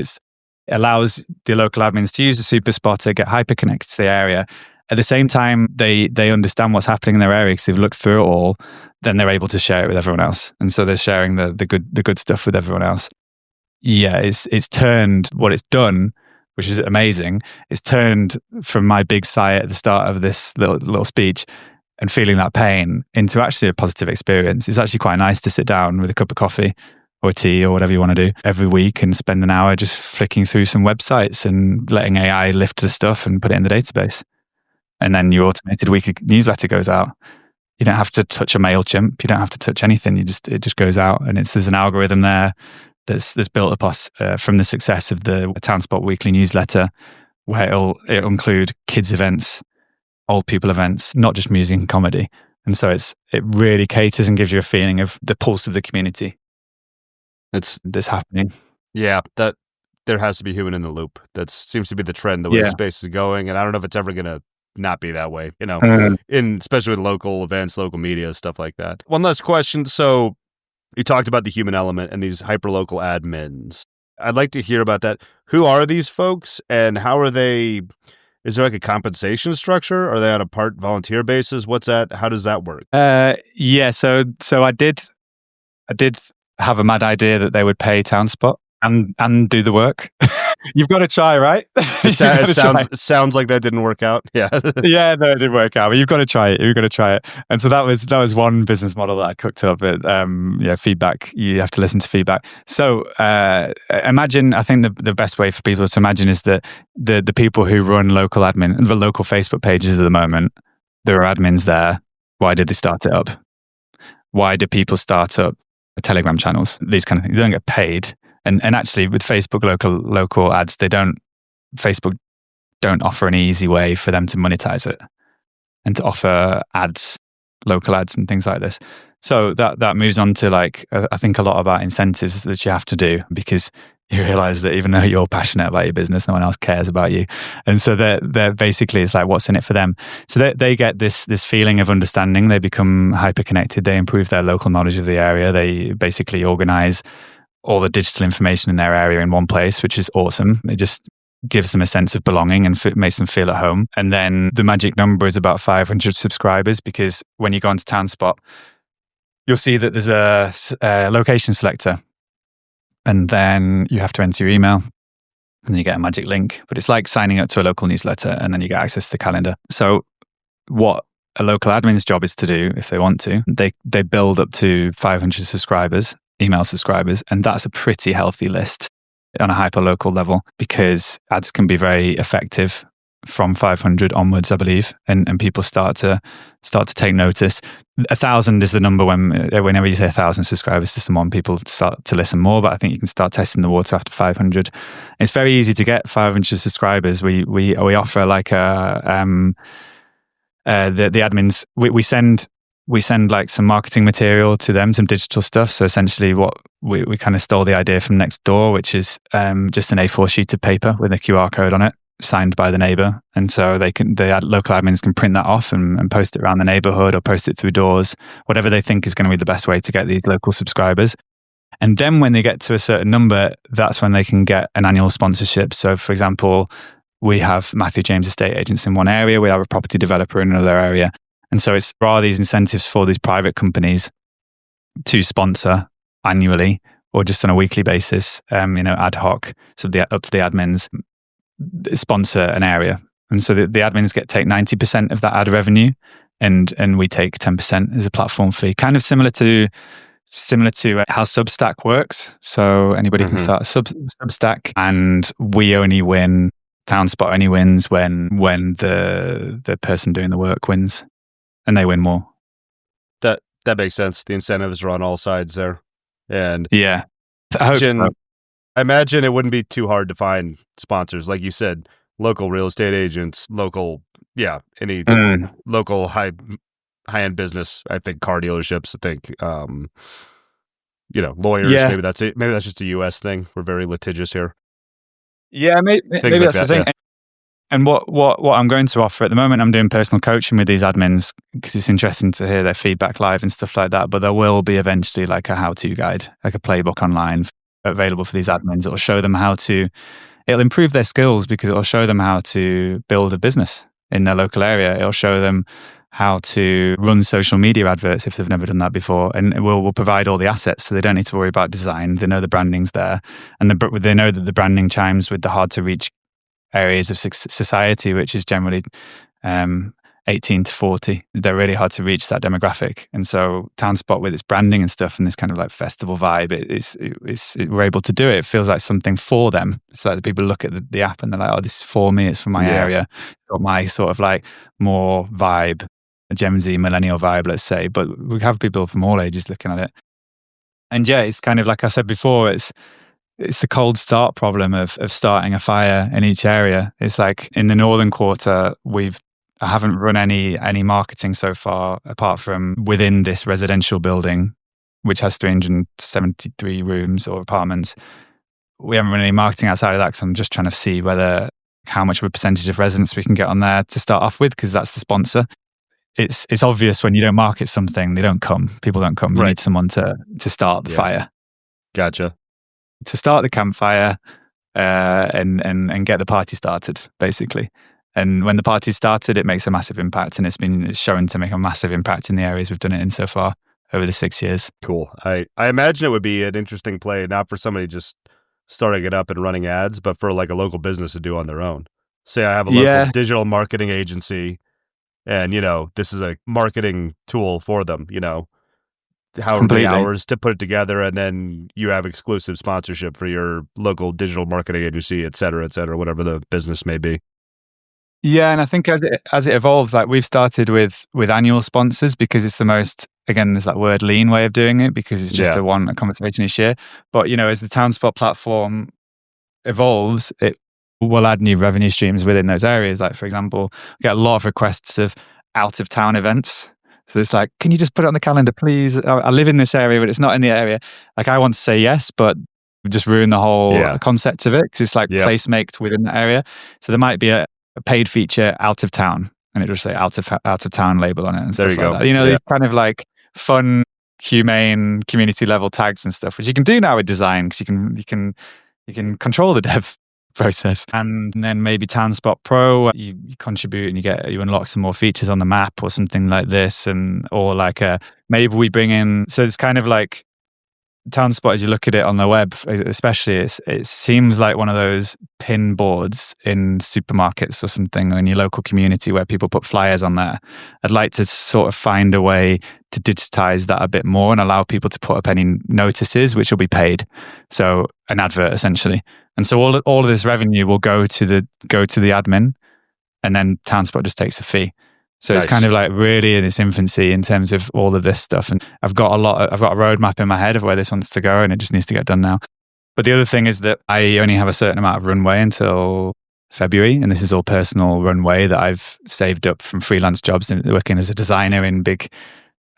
Speaker 1: allows the local admins to use the super spotter, get hyper connected to the area. At the same time, they understand what's happening in their area because they've looked through it all. Then they're able to share it with everyone else, and so they're sharing the good stuff with everyone else. Yeah, it's turned what it's done, which is amazing. It's turned from my big sigh at the start of this little speech and feeling that pain into actually a positive experience. It's actually quite nice to sit down with a cup of coffee or tea or whatever you want to do every week and spend an hour just flicking through some websites and letting AI lift the stuff and put it in the database. And then your automated weekly newsletter goes out. You don't have to touch a MailChimp. You don't have to touch anything. It just goes out, and there's an algorithm there that's built up from the success of the TownSpot weekly newsletter, where it'll include kids events, old people events, not just music and comedy. And so it really caters and gives you a feeling of the pulse of the community. It's this happening.
Speaker 2: Yeah, that there has to be human in the loop. That seems to be the trend, the way the space is going, and I don't know if it's ever going to not be that way, especially with local events, local media, stuff like that. One last question. So you talked about the human element and these hyperlocal admins. I'd like to hear about that. Who are these folks and how are they? Is there like a compensation structure? Are they on a part volunteer basis? What's that? How does that work?
Speaker 1: Yeah. So I did have a mad idea that they would pay TownSpot and do the work. You've got to try, right?
Speaker 2: It sounds like that didn't work out. Yeah.
Speaker 1: Yeah, no, it didn't work out. But you've got to try it. You've got to try it. And so that was one business model that I cooked up. Feedback. You have to listen to feedback. So imagine. I think the best way for people to imagine is that the people who run the local Facebook pages at the moment, there are admins there. Why did they start it up? Why do people start up Telegram channels? These kind of things. They don't get paid. And actually, with Facebook local ads, Facebook don't offer an easy way for them to monetize it and to offer ads, local ads, and things like this. So that moves on to I think a lot about incentives that you have to do, because you realize that even though you're passionate about your business, no one else cares about you. And so they're basically, it's like, what's in it for them? So they get this feeling of understanding. They become hyper connected. They improve their local knowledge of the area. They basically organize all the digital information in their area in one place, which is awesome. It just gives them a sense of belonging and makes them feel at home. And then the magic number is about 500 subscribers, because when you go onto TownSpot, you'll see that there's a location selector. And then you have to enter your email and you get a magic link. But it's like signing up to a local newsletter, and then you get access to the calendar. So what a local admin's job is to do, if they want to, they build up to 500 subscribers, email subscribers, and that's a pretty healthy list on a hyperlocal level, because ads can be very effective from 500 onwards, I believe, and people start to take notice. 1,000 is the number whenever you say 1,000 subscribers to someone, people start to listen more. But I think you can start testing the water after 500. It's very easy to get 500 subscribers. We offer like the admins. We send like some marketing material to them, some digital stuff. So essentially what we kind of stole the idea from next door, which is just an A4 sheet of paper with a QR code on it, signed by the neighbor. And so local admins can print that off and post it around the neighborhood or post it through doors, whatever they think is going to be the best way to get these local subscribers. And then when they get to a certain number, that's when they can get an annual sponsorship. So for example, we have Matthew James estate agents in one area, we have a property developer in another area. And so there are these incentives for these private companies to sponsor annually or just on a weekly basis, ad hoc. So up to the admins sponsor an area. And so the admins take 90% of that ad revenue, and we take 10% as a platform fee. Kind of similar to how Substack works. So anybody can start a Substack, and we only win. TownSpot only wins when the person doing the work wins. And they win more.
Speaker 2: That makes sense. The incentives are on all sides there. And
Speaker 1: yeah,
Speaker 2: I imagine it wouldn't be too hard to find sponsors. Like you said, local real estate agents, any local high-end business. I think car dealerships, I think, lawyers. Yeah. Maybe that's it. Maybe that's just a US thing. We're very litigious here.
Speaker 1: Yeah, maybe that's the thing. Yeah. And what I'm going to offer at the moment, I'm doing personal coaching with these admins because it's interesting to hear their feedback live and stuff like that. But there will be eventually like a how-to guide, like a playbook online available for these admins. It will show them how to it'll improve their skills because it'll show them how to build a business in their local area. It'll show them how to run social media adverts if they've never done that before. And we'll provide all the assets so they don't need to worry about design. They know the branding's there. And they know that the branding chimes with the hard to reach areas of society, which is generally 18 to 40. They're really hard to reach, that demographic. And so TownSpot, with its branding and stuff and this kind of like festival vibe, we're able to do it. It feels like something for them. It's like the people look at the app and they're like, oh, this is for me. It's for my area. It's got my sort of like more vibe, a Gen Z millennial vibe, let's say. But we have people from all ages looking at it. And yeah, it's kind of like I said before, it's the cold start problem of starting a fire in each area. It's like in the northern quarter, I haven't run any marketing so far, apart from within this residential building, which has 373 rooms or apartments. We haven't run any marketing outside of that because I'm just trying to see how much of a percentage of residents we can get on there to start off with, because that's the sponsor. It's obvious when you don't market something, they don't come. People don't come. You need someone to start the fire.
Speaker 2: Gotcha.
Speaker 1: To start the campfire and get the party started, basically. And when the party started, it makes a massive impact, and it's shown to make a massive impact in the areas we've done it in so far over the 6 years.
Speaker 2: Cool. I imagine it would be an interesting play, not for somebody just starting it up and running ads, but for like a local business to do on their own. Say I have a local digital marketing agency, and this is a marketing tool for them. However many hours to put it together, and then you have exclusive sponsorship for your local digital marketing agency, et cetera, whatever the business may be.
Speaker 1: Yeah, and I think as it evolves, like we've started with annual sponsors because it's the most, again, there's that word lean way of doing it, because it's just a conversation each year. But as the TownSpot platform evolves, it will add new revenue streams within those areas. Like, for example, we get a lot of requests of out of town events. So it's like, can you just put it on the calendar, please? I live in this area, but it's not in the area. Like, I want to say yes, but we just ruin the whole concept of it, because it's like placemaked within that area. So there might be a paid feature out of town, and it will say out of town label on it and stuff like that. These kind of like fun, humane, community level tags and stuff, which you can do now with design, because you can control the dev process. And then maybe TownSpot Pro, you contribute and you unlock some more features on the map or something like this, or like maybe we bring in. So it's kind of like TownSpot, as you look at it on the web, especially, it seems like one of those pin boards in supermarkets or something, or in your local community where people put flyers on there. I'd like to sort of find a way to digitize that a bit more and allow people to put up any notices, which will be paid. So an advert, essentially. And so all of this revenue will go to the admin, and then TownSpot just takes a fee. So It's kind of like really in its infancy in terms of all of this stuff. And I've got a roadmap in my head of where this wants to go, and it just needs to get done now. But the other thing is that I only have a certain amount of runway until February, and this is all personal runway that I've saved up from freelance jobs and working as a designer in big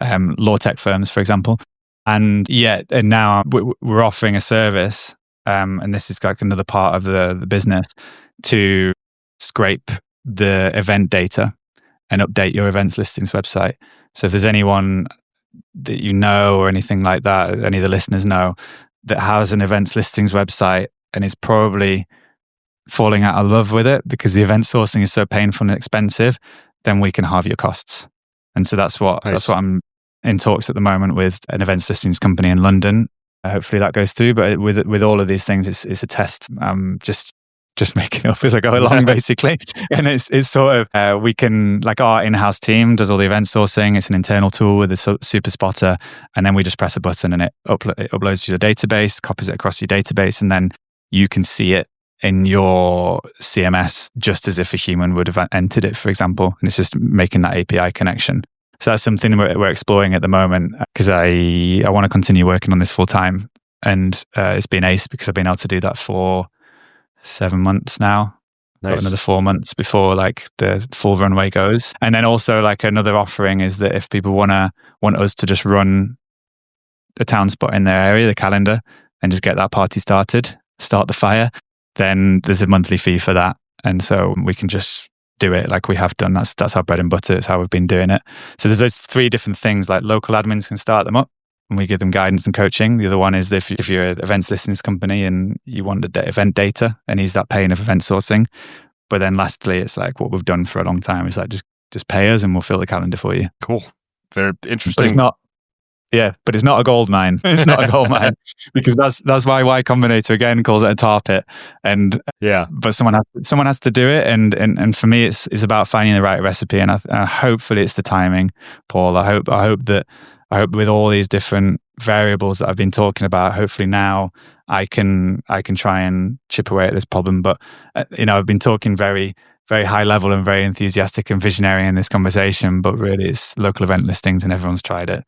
Speaker 1: law tech firms, for example. And now we're offering a service, and this is like another part of the business, to scrape the event data and update your events listings website. So if there's anyone that you know or anything like that, any of the listeners know, that has an events listings website and is probably falling out of love with it because the event sourcing is so painful and expensive, then we can halve your costs. And so that's what I'm in talks at the moment with an events listings company in London. Hopefully that goes through. But with all of these things, it's a test. Just making it up as I go along, basically. And it's sort of, we can, like, our in-house team does all the event sourcing. It's an internal tool with a super spotter. And then we just press a button and it uploads to your database, copies it across your database. And then you can see it in your CMS just as if a human would have entered it, for example. And it's just making that API connection. So that's something we're exploring at the moment, because I want to continue working on this full time. And it's been ace because I've been able to do that for 7 months now. Got another 4 months before like the full runway goes. And then also like another offering is that if people want us to just run the TownSpot in their area, the calendar, and just get that party started, start the fire, then there's a monthly fee for that. And so we can just do it like we have done. That's our bread and butter. It's how we've been doing it. So there's those 3 different things, like local admins can start them up and we give them guidance and coaching. The other one is if you're an events listings company and you want the event data and he's that paying of event sourcing. But then lastly, it's like what we've done for a long time is like just pay us and we'll fill the calendar for you.
Speaker 2: Cool. Very interesting.
Speaker 1: But it's not. Yeah, but it's not a gold mine. It's not a gold mine because that's why Y Combinator again calls it a tar pit. And
Speaker 2: yeah,
Speaker 1: but someone has to do it. And for me, it's about finding the right recipe. And hopefully it's the timing, Paul. I hope with all these different variables that I've been talking about, hopefully now I can try and chip away at this problem. But I've been talking very, very high level and very enthusiastic and visionary in this conversation. But really, it's local event listings, and everyone's tried it.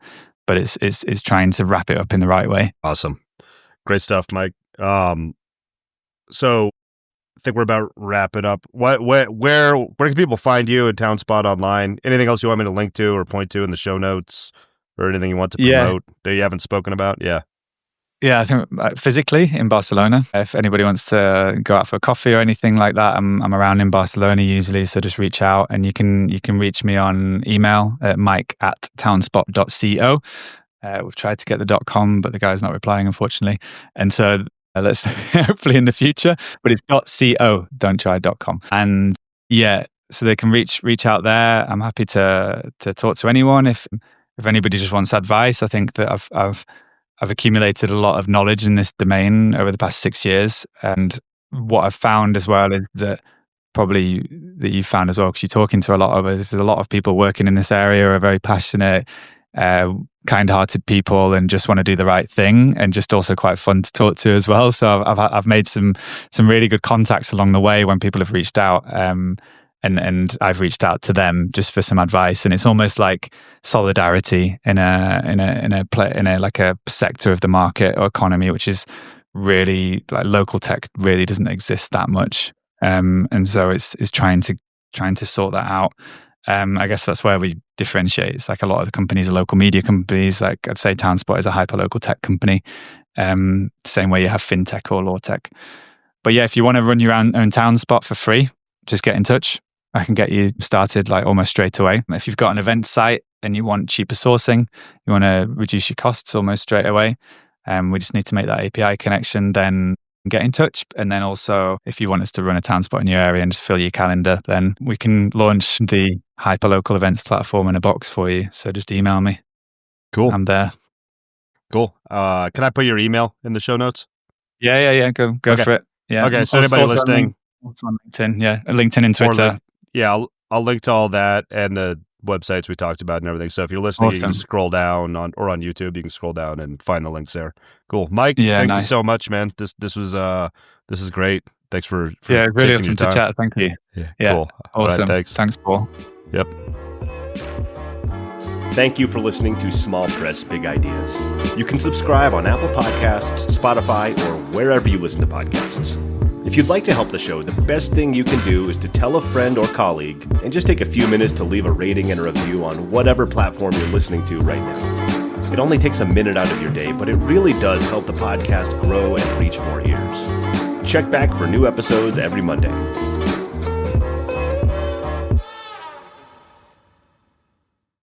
Speaker 1: But it's trying to wrap it up in the right way.
Speaker 2: Awesome. Great stuff, Mike. So I think we're about wrapping up. Where can people find you at TownSpot online? Anything else you want me to link to or point to in the show notes or anything you want to promote that you haven't spoken about? Yeah.
Speaker 1: Yeah, I think physically in Barcelona. If anybody wants to go out for a coffee or anything like that, I'm around in Barcelona usually. So just reach out, and you can reach me on email at mike@townspot.co. We've tried to get the .com, but the guy's not replying, unfortunately. And so let's hopefully in the future, but it's .co. Don't try .com. And yeah, so they can reach out there. I'm happy to talk to anyone if anybody just wants advice. I think that I've accumulated a lot of knowledge in this domain over the past 6 years. And what I've found as well is that probably that you've found as well, because you're talking to a lot of us, there's a lot of people working in this area are very passionate, kind-hearted people and just want to do the right thing, and just also quite fun to talk to as well. So I've made some really good contacts along the way when people have reached out. And I've reached out to them just for some advice, and it's almost like solidarity in a like a sector of the market or economy, which is really like local tech really doesn't exist that much, and so it's trying to sort that out. I guess that's where we differentiate. It's like a lot of the companies are local media companies. Like I'd say TownSpot is a hyperlocal tech company, same way you have fintech or law tech. But yeah, if you want to run your own TownSpot for free, just get in touch. I can get you started like almost straight away. If you've got an event site and you want cheaper sourcing, you want to reduce your costs almost straight away, we just need to make that API connection, then get in touch. And then also, if you want us to run a TownSpot in your area and just fill your calendar, then we can launch the hyperlocal events platform in a box for you. So just email me.
Speaker 2: Cool.
Speaker 1: I'm there.
Speaker 2: Cool. Can I put your email in the show notes?
Speaker 1: Yeah. Go okay. For it. Yeah.
Speaker 2: Okay. So anybody listening,
Speaker 1: on LinkedIn, LinkedIn and Twitter.
Speaker 2: I'll link to all that and the websites we talked about and everything. So if you're listening, you can scroll down on YouTube, you can scroll down and find the links there. Cool, Mike. Thank you so much, man. This is great. Thanks for
Speaker 1: really awesome to chat. Thank you.
Speaker 2: Yeah. Cool.
Speaker 1: Awesome.
Speaker 2: Right,
Speaker 1: thanks, Paul.
Speaker 2: Yep.
Speaker 3: Thank you for listening to Small Press Big Ideas. You can subscribe on Apple Podcasts, Spotify, or wherever you listen to podcasts. If you'd like to help the show, the best thing you can do is to tell a friend or colleague and just take a few minutes to leave a rating and a review on whatever platform you're listening to right now. It only takes a minute out of your day, but it really does help the podcast grow and reach more ears. Check back for new episodes every Monday.